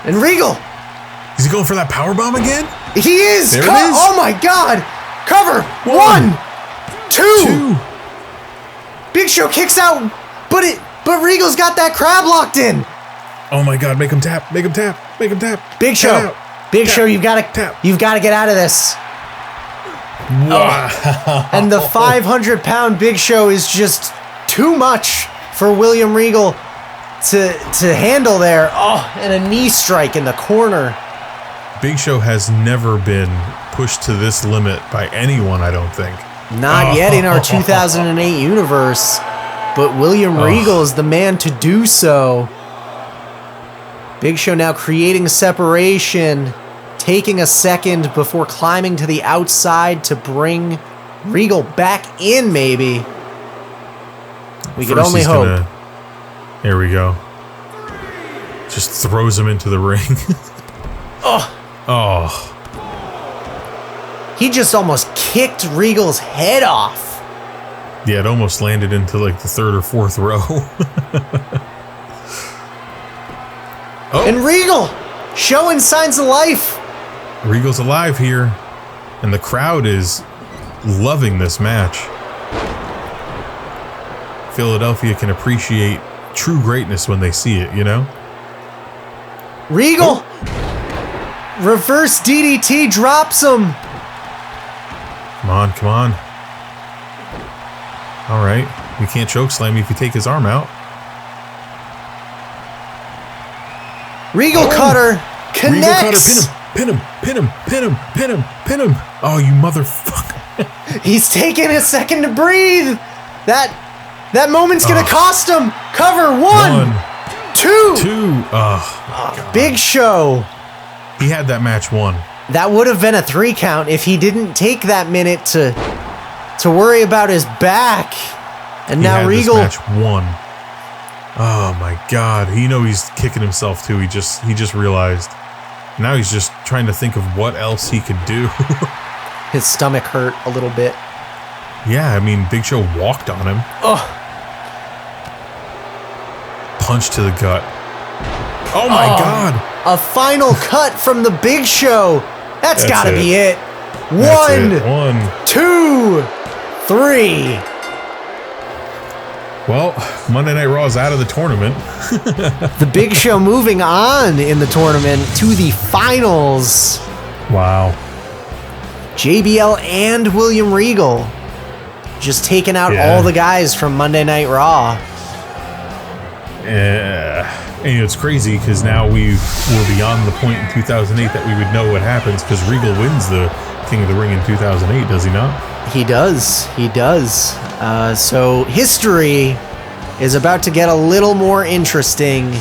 And Regal. Is he going for that powerbomb again? He is. There it is. Oh my God. Cover. 1, 2. Big Show kicks out, but Regal's got that crab locked in. Oh my God! Make him tap! Big Show. Big Show, you've got to get out of this. Wow. And the 500-pound Big Show is just too much for William Regal to handle there. Oh, and a knee strike in the corner. Big Show has never been pushed to this limit by anyone, I don't think. Not yet in our 2008 universe, but William Regal is the man to do so. Big Show now creating separation, taking a second before climbing to the outside to bring Regal back in, maybe. We could only hope. There we go. Just throws him into the ring. Oh. He just almost kicked Regal's head off. Yeah, it almost landed into like the third or fourth row. And Regal showing signs of life. Regal's alive here, and the crowd is loving this match. Philadelphia can appreciate true greatness when they see it, you know? Regal! Reverse DDT drops him. Come on, come on. All right. You can't chokeslam if you take his arm out. Regal cutter connects. Regal cutter, pin him, pin him, pin him, pin him, pin him. Oh, you motherfucker. He's taking a second to breathe. That moment's gonna cost him. Cover. One. Two. Big Show. He had that match won. That would have been a 3 count if he didn't take that minute to worry about his back. And He now had Regal. this match won. Oh my God. You know he's kicking himself too. He just realized. Now he's just trying to think of what else he could do. His stomach hurt a little bit. Yeah, I mean, Big Show walked on him. Punch to the gut. Oh my God. A final cut from the Big Show. That's gotta be it. That's One, it. 1, 2, 3. Well, Monday Night Raw is out of the tournament. The Big Show moving on in the tournament to the finals. Wow. JBL and William Regal just taking out all the guys from Monday Night Raw. And you know, it's crazy because now we're beyond the point in 2008 that we would know what happens because Regal wins the King of the Ring in 2008, does he not? He does. He does. So history is about to get a little more interesting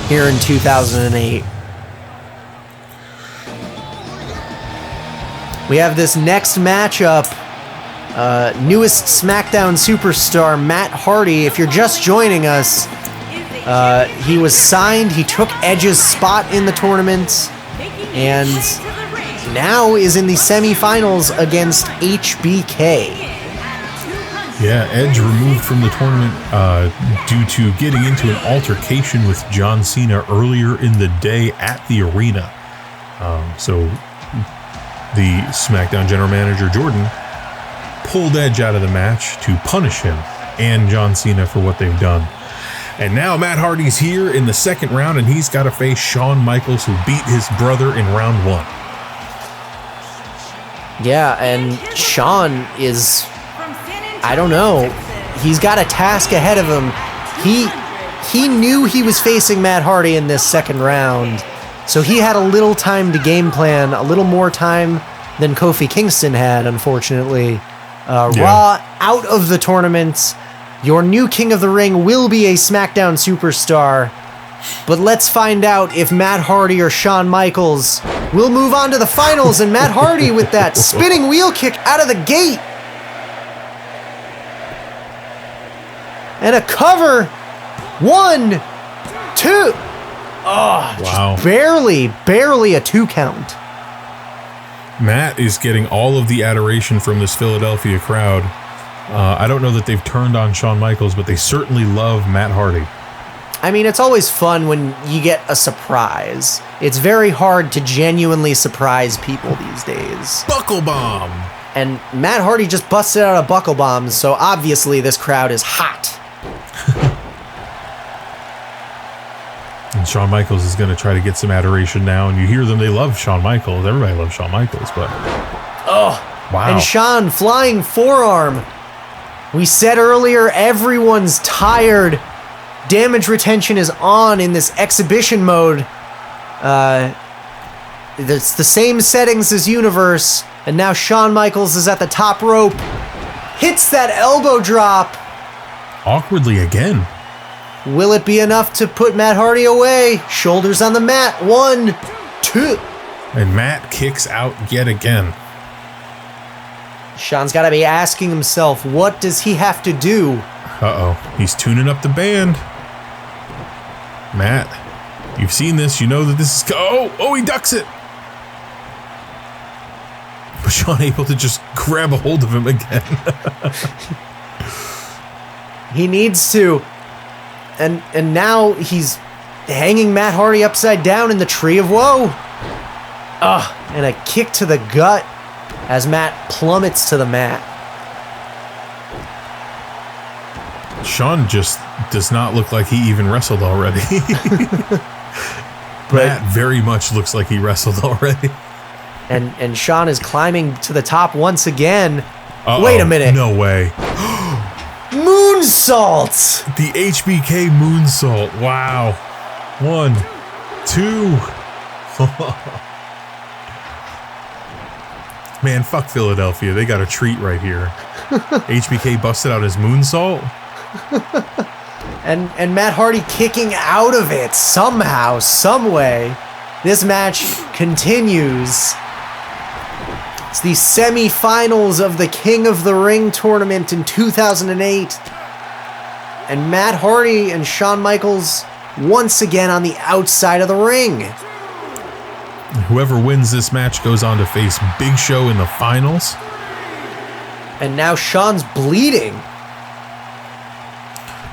here in 2008. We have this next matchup. Newest SmackDown superstar Matt Hardy. If you're just joining us, he was signed. He took Edge's spot in the tournament, and now is in the semifinals against HBK. Yeah, Edge removed from the tournament due to getting into an altercation with John Cena earlier in the day at the arena. So the SmackDown general manager, Jordan, pulled Edge out of the match to punish him and John Cena for what they've done. And now Matt Hardy's here in the second round, and he's got to face Shawn Michaels, who beat his brother in round 1. Yeah, and Shawn is, I don't know, he's got a task ahead of him. He knew he was facing Matt Hardy in this second round, so he had a little time to game plan, a little more time than Kofi Kingston had, unfortunately. Raw out of the tournament. Your new King of the Ring will be a SmackDown superstar, but let's find out if Matt Hardy or Shawn Michaels will move on to the finals, and Matt Hardy with that spinning wheel kick out of the gate. And a cover. 1, 2. Oh, wow. Barely a 2 count. Matt is getting all of the adoration from this Philadelphia crowd. I don't know that they've turned on Shawn Michaels, but they certainly love Matt Hardy. I mean, it's always fun when you get a surprise. It's very hard to genuinely surprise people these days. Buckle bomb! And Matt Hardy just busted out a buckle bomb, so obviously this crowd is hot. And Shawn Michaels is going to try to get some adoration now, and you hear them, they love Shawn Michaels. Everybody loves Shawn Michaels, but... Oh, wow. And Shawn flying forearm. We said earlier, everyone's tired. Damage retention is on in this exhibition mode. It's the same settings as Universe, and now Shawn Michaels is at the top rope. Hits that elbow drop. Awkwardly again. Will it be enough to put Matt Hardy away? Shoulders on the mat. 1, 2. And Matt kicks out yet again. Shawn's got to be asking himself, what does he have to do? Uh-oh. He's tuning up the band. Matt, you've seen this. You know that this is... Oh, he ducks it. But Shawn able to just grab a hold of him again. He needs to. And now he's hanging Matt Hardy upside down in the Tree of Woe. And a kick to the gut as Matt plummets to the mat. Shawn just does not look like he even wrestled already. Matt very much looks like he wrestled already. And Shawn is climbing to the top once again. Uh-oh. Wait a minute. No way. Moonsault! The HBK moonsault. Wow. 1, 2. Man, fuck Philadelphia. They got a treat right here. HBK busted out his moonsault. And Matt Hardy kicking out of it somehow, some way. This match continues. It's the semi-finals of the King of the Ring tournament in 2008. And Matt Hardy and Shawn Michaels once again on the outside of the ring. Whoever wins this match goes on to face Big Show in the finals. And now Shawn's bleeding.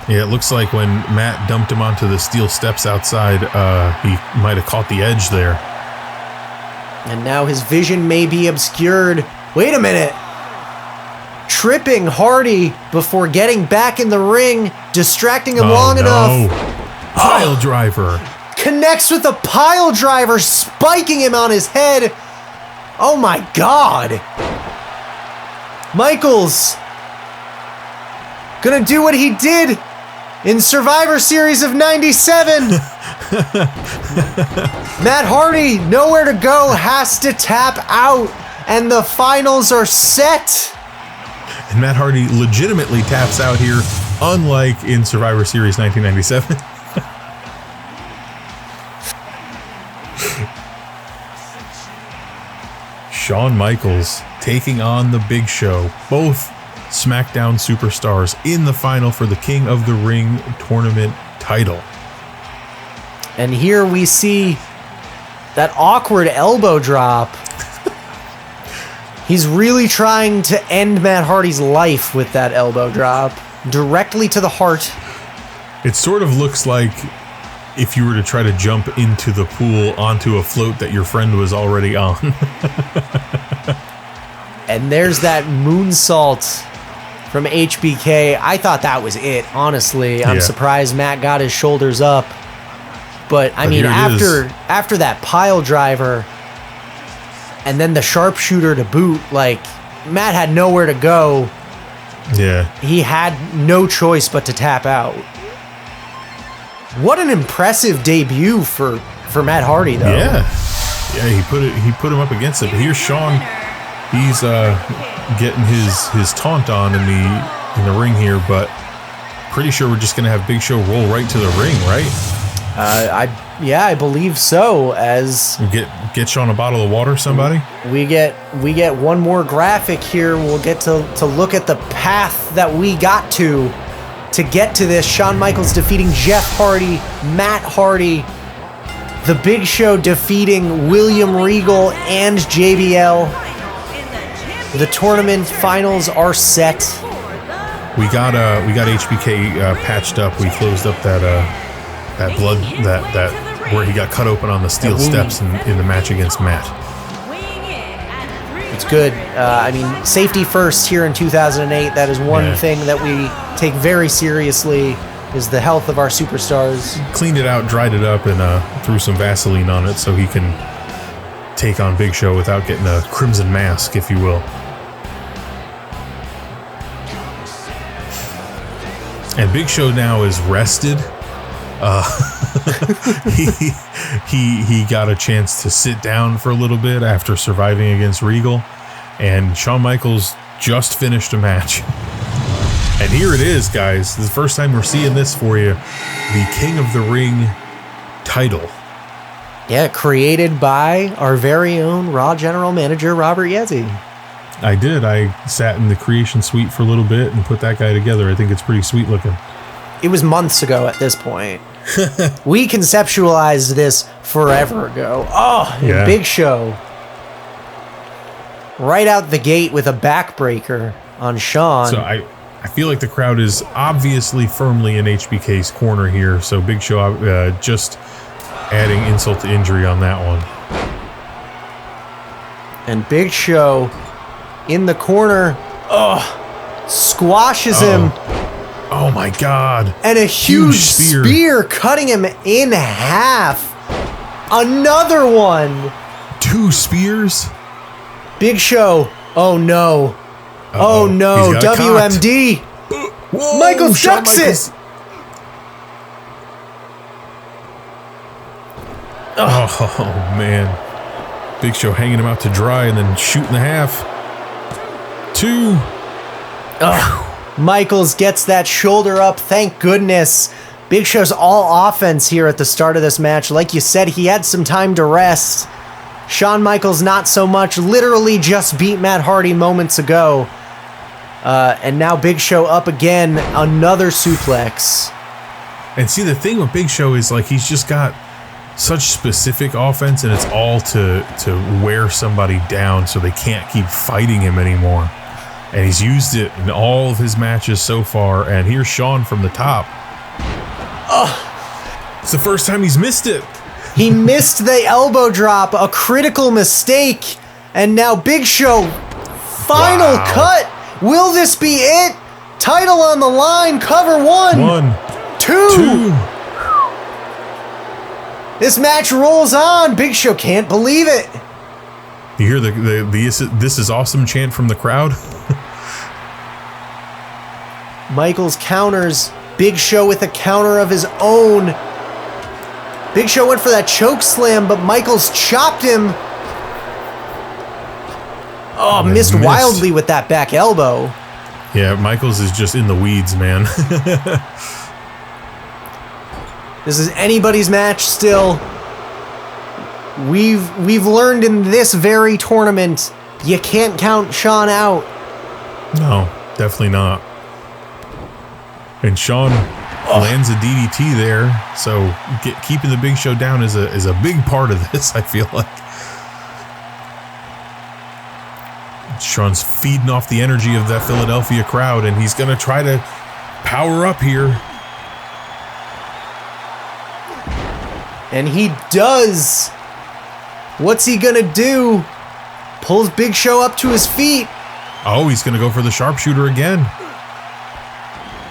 Yeah, it looks like when Matt dumped him onto the steel steps outside, he might have caught the edge there. And now his vision may be obscured. Wait a minute. Tripping Hardy before getting back in the ring, distracting him long enough. Pile driver. Connects with a pile driver, spiking him on his head. Oh my God. Michaels gonna do what he did in Survivor Series of 97. Matt Hardy, nowhere to go, has to tap out, and the finals are set. And Matt Hardy legitimately taps out here, unlike in Survivor Series 1997. Shawn Michaels taking on the Big Show, both SmackDown superstars in the final for the King of the Ring tournament title. And here we see that awkward elbow drop. He's really trying to end Matt Hardy's life with that elbow drop, directly to the heart. It sort of looks like if you were to try to jump into the pool onto a float that your friend was already on. And there's that moonsault from HBK. I thought that was it, honestly. I'm surprised Matt got his shoulders up. But I mean, after that pile driver and then the sharpshooter to boot, like, Matt had nowhere to go. Yeah. He had no choice but to tap out. What an impressive debut for Matt Hardy, though. Yeah. Yeah, he put him up against it. But here's Shawn. He's getting his taunt on in the ring here, but pretty sure we're just gonna have Big Show roll right to the ring, right? I believe so. As we get Shawn a bottle of water, somebody. We get one more graphic here. We'll get to look at the path that we got to get to this. Shawn Michaels defeating Jeff Hardy, Matt Hardy, the Big Show defeating William Regal and JBL. The tournament finals are set. We got HBK patched up. We closed up that blood that where he got cut open on the steel steps in the match against Matt. It's good. I mean, safety first here in 2008. That is one thing that we take very seriously, is the health of our superstars. Cleaned it out, dried it up, and threw some Vaseline on it so he can take on Big Show without getting a crimson mask, if you will. And Big Show now is rested. He got a chance to sit down for a little bit after surviving against Regal, and Shawn Michaels just finished a match. And here it is, guys. This is the first time we're seeing this for you. The King of the Ring title. Yeah, created by our very own Raw General Manager, Robert Yezzi. I did. I sat in the creation suite for a little bit and put that guy together. I think it's pretty sweet looking. It was months ago at this point. We conceptualized this forever ago. Oh, yeah. Big Show. Right out the gate with a backbreaker on Shawn. So I feel like the crowd is obviously firmly in HBK's corner here. So Big Show just adding insult to injury on that one. And Big Show in the corner. Squashes him. Oh my God. And a huge spear cutting him in half. Another one. 2 spears? Big Show. Oh no. Uh-oh. Oh no. WMD. Whoa, Michaels Shawn ducks it. Oh man. Big Show hanging him out to dry and then shooting the half. 2. Michaels gets that shoulder up. Thank goodness. Big Show's all offense here at the start of this match. Like you said, he had some time to rest. Shawn Michaels not so much. Literally just beat Matt Hardy moments ago. And now Big Show up again. Another suplex. And see, the thing with Big Show is like he's just got such specific offense, and it's all to wear somebody down so they can't keep fighting him anymore. And he's used it in all of his matches so far. And here's Shawn from the top. It's the first time he's missed it. He missed the elbow drop, a critical mistake. And now Big Show, final cut. Will this be it? Title on the line, cover 1. 2. This match rolls on. Big Show can't believe it. You hear the "This is awesome" chant from the crowd? Michaels counters. Big Show with a counter of his own. Big Show went for that choke slam, but Michaels chopped him. Missed wildly with that back elbow. Yeah, Michaels is just in the weeds, man. This is anybody's match still. We've learned in this very tournament, you can't count Shawn out. No, definitely not. And Shawn lands a DDT there, so keeping the Big Show down is a big part of this, I feel like. Shawn's feeding off the energy of that Philadelphia crowd, and he's going to try to power up here. And he does. What's he going to do? Pulls Big Show up to his feet. Oh, he's going to go for the sharpshooter again.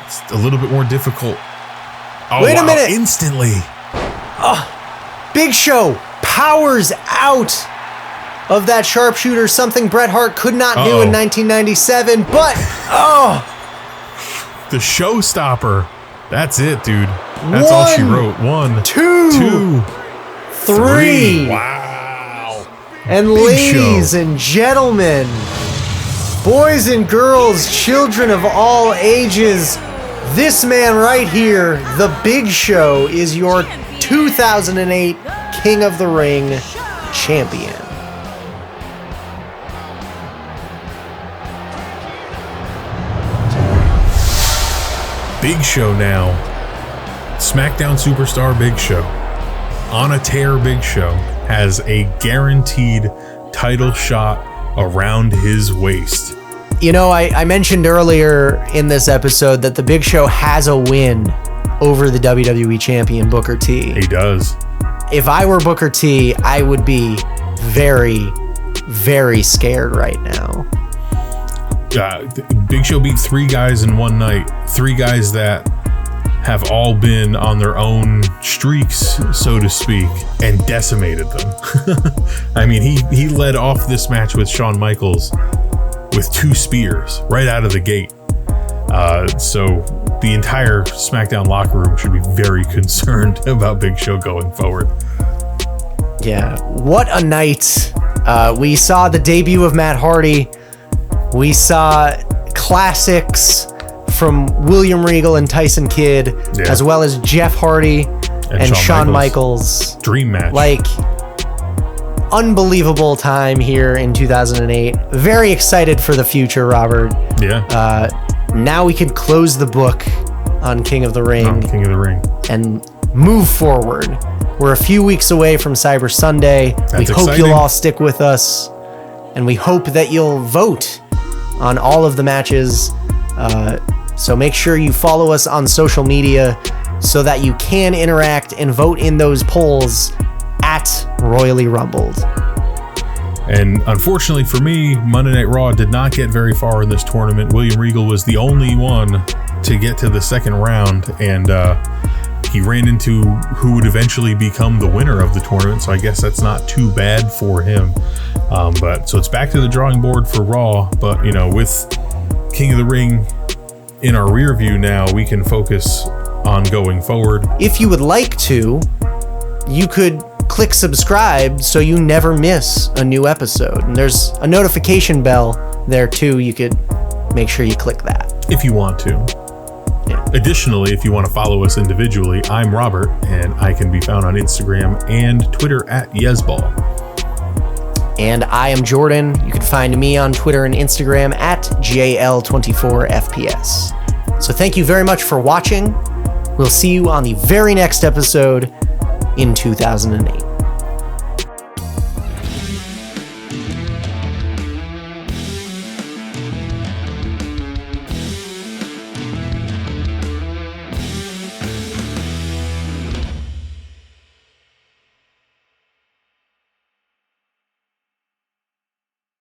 It's a little bit more difficult. Oh, wait a minute. Instantly. Big Show powers out of that sharpshooter, something Bret Hart could not do in 1997, but the showstopper. That's it, dude. That's all she wrote. 1, 2, 3. Wow. And ladies and gentlemen, boys and girls, children of all ages, this man right here, the Big Show, is your 2008 King of the Ring champion. Big Show now. SmackDown Superstar Big Show. On a tear Big Show has a guaranteed title shot around his waist. You know, I mentioned earlier in this episode that the Big Show has a win over the WWE champion Booker T. He does. If I were Booker T, I would be very, very scared right now. Big Show beat 3 guys in one night. 3 guys that have all been on their own streaks, so to speak, and decimated them. I mean, he led off this match with Shawn Michaels with 2 spears right out of the gate. So the entire SmackDown locker room should be very concerned about Big Show going forward. Yeah, what a night. We saw the debut of Matt Hardy. We saw classics from William Regal and Tyson Kidd, as well as Jeff Hardy and Shawn Michaels. Dream match. Like, unbelievable time here in 2008. Very excited for the future, Robert. Yeah. Now we can close the book on King of the Ring. And move forward. We're a few weeks away from Cyber Sunday. We hope you'll all stick with us. And we hope that you'll vote on all of the matches. So make sure you follow us on social media so that you can interact and vote in those polls at Royally Rumbled. And unfortunately for me, Monday Night Raw did not get very far in this tournament. William Regal was the only one to get to the second round, and he ran into who would eventually become the winner of the tournament, so I guess that's not too bad for him. But so it's back to the drawing board for Raw, but you know, with King of the Ring in our rear view now, we can focus on going forward. If you would like to, you could click subscribe so you never miss a new episode. And there's a notification bell there too. You could make sure you click that. If you want to. Yeah. Additionally, if you want to follow us individually, I'm Robert, and I can be found on Instagram and Twitter at Yesball. And I am Jordan. You can find me on Twitter and Instagram at JL24FPS. So thank you very much for watching. We'll see you on the very next episode in 2008.